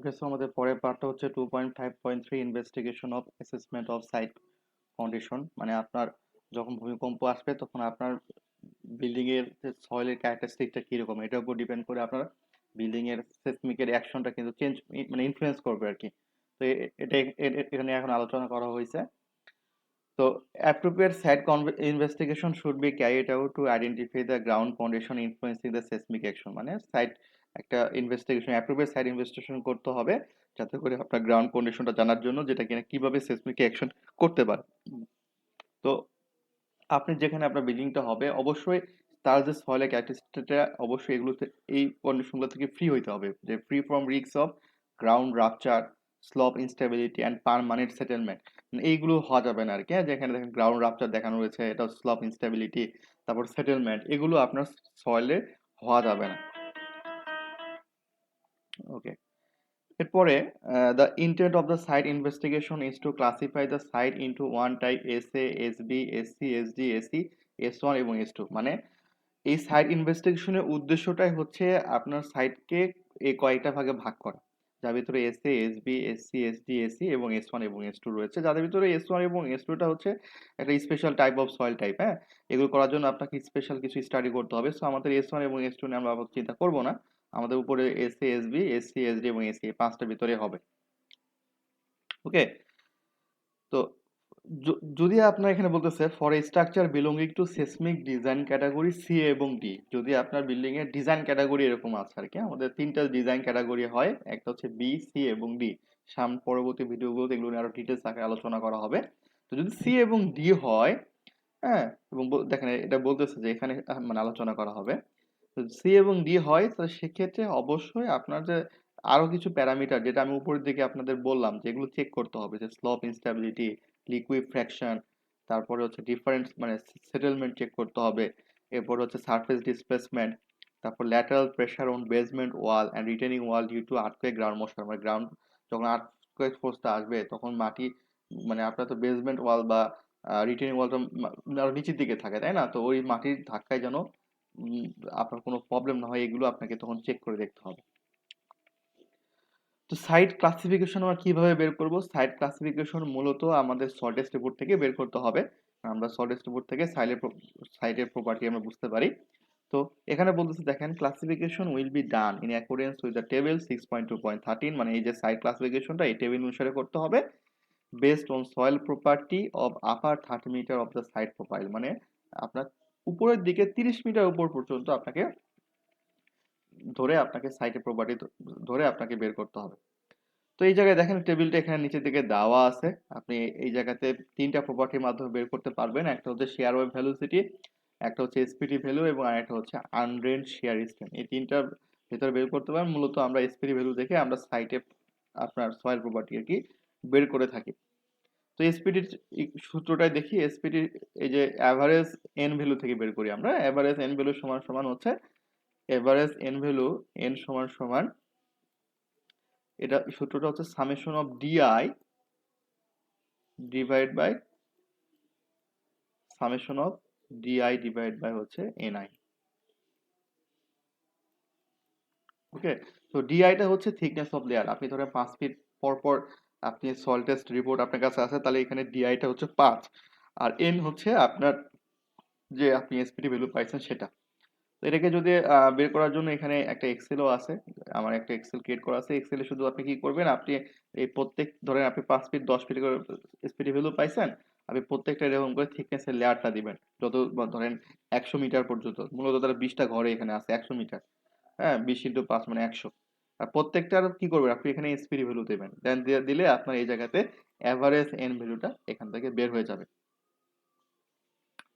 ওকে, so আমাদের পরের পার্টটা হচ্ছে 2.5.3 investigation of assessment of sight foundation. মানে আপনার যখন ভূমিকম্প আসবে তখন আপনার বিল্ডিং এর যে সয়েলের ক্যারেক্টারিস্টিকটা কিরকম এটার উপর ডিপেন্ড করে আপনার বিল্ডিং এর সেসমিকের অ্যাকশনটা কিন্তু চেঞ্জ, মানে ইনফ্লুয়েন্স করবে আর কি। তো এটা এখানে এখন আলোচনা করা হয়েছে। So, appropriate site investigation should be carried out to identify the ground condition influencing the seismic action. মানে সাইট একটা ইনভেস্টিগেশন, অ্যাপ্রোপ্রিয়েট সাইট ইনভেস্টিগেশন করতে হবে যাতে করে আপনার গ্রাউন্ড কন্ডিশনটা জানার জন্য যেটা কিনা কিভাবে সেসমিক অ্যাকশন করতে পারে। তো আপনি যেখানে আপনার বিল্ডিংটা হবে অবশ্যই তার যে সয়েলের ক্যারেক্টারিস্টিকটা অবশ্যই এগুলোতে এই কন্ডিশনগুলো থেকে ফ্রি হইতে হবে, যে free from risk of ground rupture, slope instability and permanent settlement. এইগুলো হওয়া যাবে না আর কি। যেখানে দেখেন গ্রাউন্ড রাপচার দেখানো রয়েছে, এটা স্লপ ইনস্টেবিলিটি, তারপর সেটেলমেন্ট, এগুলো আপনার সয়েলে হওয়া যাবে না। ওকে, এরপরে the intent of the site investigation is to classify the site into one type SA, SB, SC, SD, SE, S1 এবং S2। মানে এই সাইট ইনভেস্টিগেশনের উদ্দেশ্যটাই হচ্ছে আপনার সাইটকে এই কয়েকটা ভাগে ভাগ করা, যার ভিতরে SA, SB, SC, SD, AC এবং S1 এবং S2 রয়েছে। যাদের ভিতরে S1 এবং S2টা হচ্ছে একটা special type of soil type. হ্যাঁ, এগুলো করার জন্য আপনাকে স্পেশাল কিছু স্টাডি করতে হবে। সো আমাদের S1 এবং S2 নিয়ে আমরা চিন্তা করব না, আমাদের উপরে এসএ, এসবি, এসসি, এসডি এবং এসি এই পাঁচটার ভিতরে হবে। ওকে, তো যদি আপনার এখানে বলতেছে for a structure belonging to seismic design category C এবং ডি, যদি আপনার বিল্ডিং এর ডিজাইন ক্যাটাগরি এরকম আছে আর কি। আমাদের তিনটা ডিজাইন ক্যাটাগরি হয়, একটা হচ্ছে বি, সি এবং ডি। পরবর্তী ভিডিওগুলোতে এগুলো নিয়ে আরো ডিটেলস আকারে আলোচনা করা হবে। তো যদি সি এবং ডি হয়, হ্যাঁ, এবং দেখেন এটা বলতেছে যে এখানে মানে আলোচনা করা হবে। সি এবং ডি হয়, তো সেক্ষেত্রে অবশ্যই আপনার যে আরো কিছু প্যারামিটার যেটা আমি উপরের দিকে আপনাদের বললাম যেগুলো চেক করতে হবে, যে স্লপ ইনস্টেবিলিটি, লিকুইফ্যাকশন, তারপরে হচ্ছে ডিফারেন্স মানে সেটেলমেন্ট চেক করতে হবে, এরপর হচ্ছে সারফেস ডিসপ্লেসমেন্ট, তারপর lateral pressure on basement wall and retaining wall due to earthquake ground motion. মানে গ্রাউন্ড যখন আর্থকুয়েক ফোর্সটা আসবে তখন মাটি, মানে আপনার তো বেসমেন্ট ওয়াল বা রিটেনিং ওয়ালটা আরো নিচের দিকে থাকে, তাই না? তো ওই মাটির ধাক্কায় যেন উম, আপনার কোনো প্রবলেম না হয়, এগুলো আপনাকে তখন চেক করে দেখতে হবে। তো সাইট ক্লাসিফিকেশন আমরা কিভাবে বের করব? সাইট ক্লাসিফিকেশন মূলত আমাদের সল্টেস্ট রিপোর্ট থেকে বের করতে হবে। আমরা সল্টেস্ট রিপোর্ট থেকে সাইটের প্রপার্টি আমরা বুঝতে পারি। তো এখানে বলতেছে দেখেন, classification will be done in accordance with the table 6.2.13। মানে এই যে সাইট ক্লাসিফিকেশনটা এই টেবিল অনুসারে করতে হবে, based on soil property of upper 30 metre of the site profile. মানে আপনার উপরের দিকে 30 মিটার উপর পর্যন্ত আপনাকে আপনাকে সাইটের প্রপার্টি ধরে আপনাকে বের করতে হবে। তো এই জায়গায় দেখেন টেবিলটা এখানে নিচের দিকে দেওয়া আছে। আপনি এই জায়গাতে তিনটা প্রপার্টির মাধ্যমে বের করতে পারবেন। একটা হচ্ছে শেয়ার ওয়েভ ভেলোসিটি, একটা হচ্ছে এসপিটি ভ্যালু এবং আরেকটা হচ্ছে আনড্রেনড শেয়ার স্ট্রেন্থ। এই তিনটার ভেতরে বের করতে পারেন। মূলত আমরা এসপিটি ভ্যালু দেখে আমরা সাইটে আপনার সয়েল প্রপার্টি আর কি বের করে থাকি। তো এসপিটির সূত্রটাই দেখি। এসপিটির এই যে অ্যাভারেজ এন ভ্যালু থেকে বের করি আমরা। অ্যাভারেজ এন ভ্যালু সমান সমান হচ্ছে এভারেজ এন ভ্যালু এন সমান সমান, এটা সূত্রটা হচ্ছে summation of DI divide by summation of DI divide by হচ্ছে এনআই। ওকে, তো ডিআইটা হচ্ছে থিকনেস অফ লেয়ার। আপনি ধরেন 5 ফিট পর পর আপনি সয়েল টেস্ট রিপোর্ট আপনার কাছে আছে, তাহলে এখানে ডিআইটা হচ্ছে 5, আর এন হচ্ছে আপনার যে আপনি এসপিটি ভ্যালু পাইছেন সেটা। তো এটাকে যদি বের করার জন্য এখানে একটা এক্সেলও আছে, আমার একটা এক্সেল ক্রিয়েট করা আছে। এক্সেলে শুধু আপনি কি করবেন, আপনি এই প্রত্যেক ধরেন আপনি 5 ফিট 10 ফিট করে এসপিটি ভ্যালু পাইছেন, আপনি প্রত্যেকটা এরকম করে থিকনেসের লেয়ারটা দিবেন যত ধরেন 100 মিটার পর্যন্ত। মূলত তারা 20টা ঘরে এখানে আছে 100 মিটার। হ্যাঁ, 20 ইন্টু 5 মানে 100। আর প্রত্যেকটার কি করবেন, আপনি এখানে এসপিটি ভ্যালু দেবেন, দেন দিলে আপনার এই জায়গাতে অ্যাভারেজ এন ভ্যালুটা এখান থেকে বের হয়ে যাবে।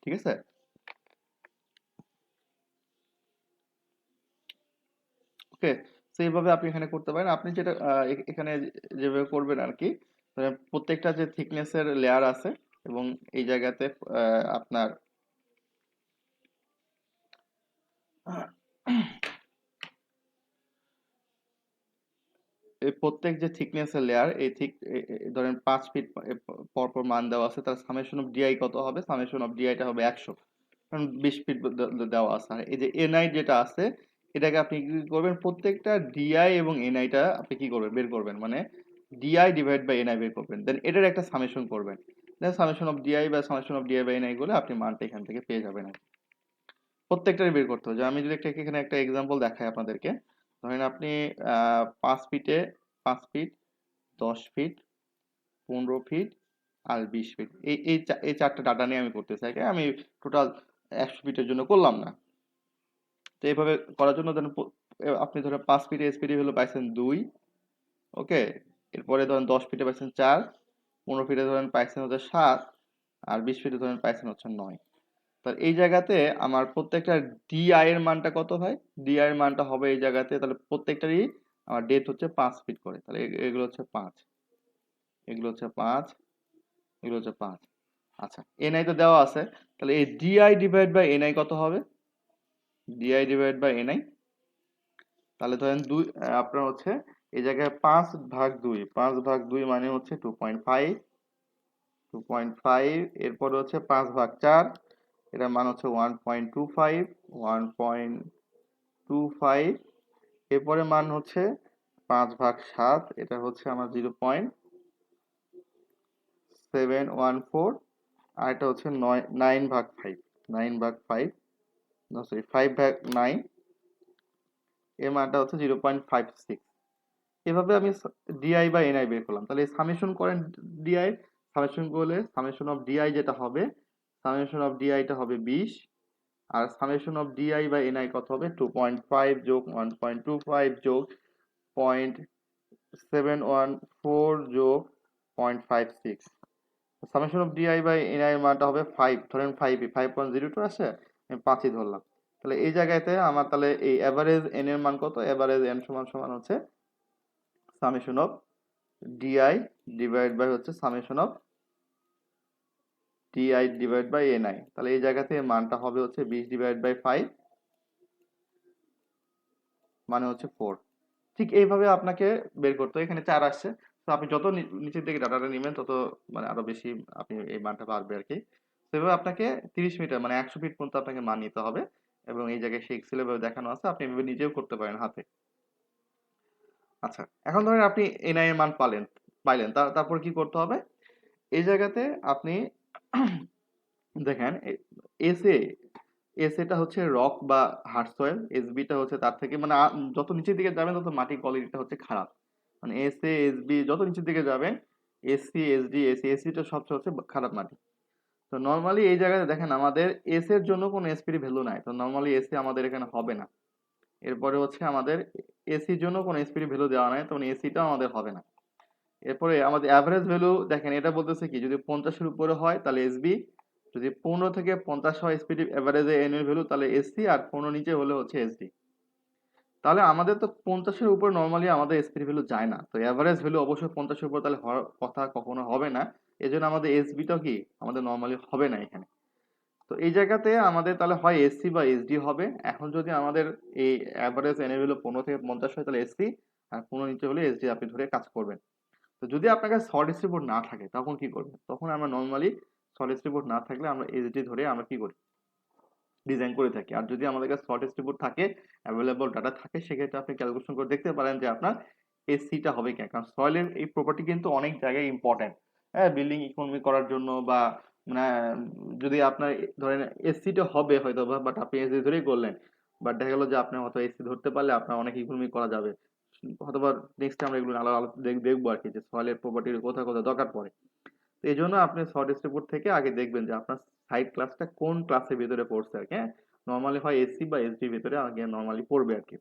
ঠিক আছে? ওকে, তো এইভাবে আপনি এখানে করতে পারেন। আপনি যেটা এখানে যেভাবে করবেন আর কি, প্রত্যেকটা যে থিকনেসের লেয়ার আছে এবং এই জায়গাতে আপনার এই প্রত্যেক যে থিকনেসের লেয়ার এই ঠিক ধরেন 5 ফিট পর পর মান দেওয়া আছে, তার সামেশন অফ ডিআই কত হবে? সামেশন অফ ডিআইটা হবে 100, কারণ 20 ফিট দেওয়া আছে। আর এই যে এনআই যেটা আছে, এটাকে আপনি কি করবেন, প্রত্যেকটা ডিআই এবং এনআইটা আপনি কি করবেন, বের করবেন, মানে ডিআই ডিভাইড বাই এনআই বের করবেন, দেন এটার একটা সামেশন করবেন, দেন সামেশন অফ ডিআই বা summation of DI by NI গুলো আপনি মানটা এখান থেকে পেয়ে যাবেন। প্রত্যেকটারই বের করতে হবে। যে আমি যদি এখানে একটা এক্সাম্পল দেখাই আপনাদেরকে, ধরেন আপনি 5 ফিটে 5 ফিট, 10 ফিট, 15 ফিট আর 20 ফিট, এই চারটা ডাটা নিয়ে আমি করতে চাই, আমি টোটাল 100 ফিটের জন্য করলাম না। তো এইভাবে করার জন্য ধরেন আপনি ধরেন 5 ফিটে এসপিডি হলো পাইছেন 2, ওকে, এরপরে ধরেন 10 ফিটে পাইছেন 4, 15 ফিটে ধরেন পাইছেন হচ্ছে 7, আর 20 ফিটে ধরেন পাইছেন হচ্ছে 9। তাহলে এই জায়গাতে আমার প্রত্যেকটা ডিআই এর মানটা কত হয়, ডিআই এর মানটা হবে এই জায়গাতে, তাহলে প্রত্যেকটারই আমার ডেপথ হচ্ছে 5 ফিট করে, তাহলে এগুলো হচ্ছে 5, এগুলো হচ্ছে 5, এগুলো হচ্ছে 5। আচ্ছা, এনআই তো দেওয়া আছে, তাহলে এই ডিআই ডিভাইড বাই এনআই কত হবে, ডিআই ডিভাইড বাই এনআই, তাহলে ধরেন আপনার হচ্ছে এই জায়গায় 5/2, 5/2 মানে হচ্ছে 2.5, 2.5, এরপরে হচ্ছে 5/4, এটার মান হচ্ছে 1.25, 1.25, এরপরে মান হচ্ছে 5/7, এটা হচ্ছে আমার 0.714, আর এটা হচ্ছে 9/5, 9/5, সরি 5/9, এর মানটা হচ্ছে 0.56। এভাবে আমি ডিআই বা এনআই বের করলাম, তাহলে সামেশন করেন ডিআই, সামেশন করলে সামেশন অফ ডিআই যেটা হবে, সামেশন অফ ডিআইটা হবে 20, আর সামেশন অফ ডিআই বা এনআই কত হবে, 2.5 যোগ 1.25 যোগ 0.714 যোগ 0.56, summation of DI by NI এর মানটা হবে 5, ধরেন 5.02 আছে, আমি 5ই ধরলাম। তাহলে এই জায়গাতে আমার তাহলে এই এভারেজ এন এর মান কত, এভারেজ এন সমান সমান হচ্ছে summation of DI divide by হচ্ছে summation of DI divide by NI, তাহলে এই জায়গাতে মানটা হবে হচ্ছে 20 ডিভাইড বাই 5, মানে হচ্ছে 4। ঠিক এইভাবে আপনাকে বের করতে হবে। এখানে 4 আসছে, তো আপনি যত নিচের দিকে ডাটাটা নেবেন তত মানে আরো বেশি আপনি এই মানটা পারবে আর কি। সেভাবে আপনাকে 30 মিটার মানে 100 ফিট পর্যন্ত আপনাকে মান নিতে হবে, এবং এই জায়গায় সেই এক্সেল ভাবে দেখানো আছে, আপনি এভাবে নিজেও করতে পারেন হাতে। আচ্ছা, এখন ধরেন আপনি এনআই এর মান পাইলেন, তারপর কি করতে হবে, এই জায়গাতে আপনি দেখেন এসএ, এসএটা হচ্ছে রক বা হার্ড সয়েল, এসবিটা হচ্ছে তার থেকে মানে যত নিচের দিকে যাবেন তত মাটির কোয়ালিটিটা হচ্ছে খারাপ, মানে এসএ এসবি যত নিচের দিকে যাবেন, এসসি এসডি এসি, এসিটা সবচেয়ে হচ্ছে খারাপ মাটি। তো নর্মালি এই জায়গায় দেখেন আমাদের এস এর জন্য কোনো এসপিডি ভ্যালু নাই, তো নর্মালি এসি আমাদের এখানে হবে না। এরপরে হচ্ছে আমাদের এসির জন্য কোনো এসপিডি ভ্যালু দেওয়া নাই, তখন এসিটাও আমাদের হবে না। এরপরে আমাদের অ্যাভারেজ ভ্যালু দেখেন, এটা বলতেছে কি, যদি 50-এর উপরে হয় তাহলে এসবি, যদি 15 থেকে 50 হয় স্পিড এভারেজে এন এর ভ্যালু তাহলে এসসি, আর 15 নিচে হলে হচ্ছে এসডি। তাহলে আমাদের তো 50-এর উপর নর্মালি আমাদের এসপিডি ভ্যালু যায় না, তো এভারেজ ভ্যালু অবশ্যই 50-এর উপর তাহলে হওয়ার কথা কখনো হবে না, এজন্য আমাদের এসবিটাও কি আমাদের নর্মালি হবে না এখানে। তো এই জায়গাতে আমাদের তাহলে হয় এসসি বা এসডি হবে। এখন যদি আমাদের এই অ্যাভারেজ এন এর ভ্যালু 15 থেকে 50 হয় তাহলে এসসি, আর 15 নিচে হলে এসডি আপনি ধরে কাজ করবেন। তো যদি আপনার কাছে সলিড স্ট্রিপ না থাকে তখন কি করবেন, তখন আমরা নর্মালি সলিড স্ট্রিপ না থাকলে আমরা এসডি ধরে আমরা কি করি, ডিজাইন করে থাকি। আর যদি আমাদের কাছে সলিড স্ট্রিপ থাকে, অ্যাভেলেবল ডাটা থাকে, সেক্ষেত্রে আপনি ক্যালকুলেশন করে দেখতে পারেন যে আপনার এসিটা হবে কেন, কারণ সয়েলের এই প্রপার্টি কিন্তু অনেক জায়গায় ইম্পর্টেন্ট। হ্যাঁ, বিল্ডিং ইকোনমি করার জন্য বা মানে যদি আপনার ধরেন এসিটা হবে হয়তো, বাট আপনি এসি ধরেই করলেন, বাট দেখা গেলো যে আপনি হয়তো এসি ধরতে পারলে আপনার অনেক ইকোনমি করা যাবে। অথবা নেক্সট আমরা এগুলো আলাদা দেখবো আর কি, যে সয়েলের প্রপার্টির কোথায় কোথায় দরকার পড়ে। তো এই জন্য আপনি শর্ট রিপোর্ট থেকে আগে দেখবেন যে আপনার সাইট ক্লাসটা কোন ক্লাসের ভিতরে পড়ছে আর কি। হ্যাঁ, নর্মালি হয় এসসি বা এসডি ভিতরে আগে নর্মালি পড়বে আর কি।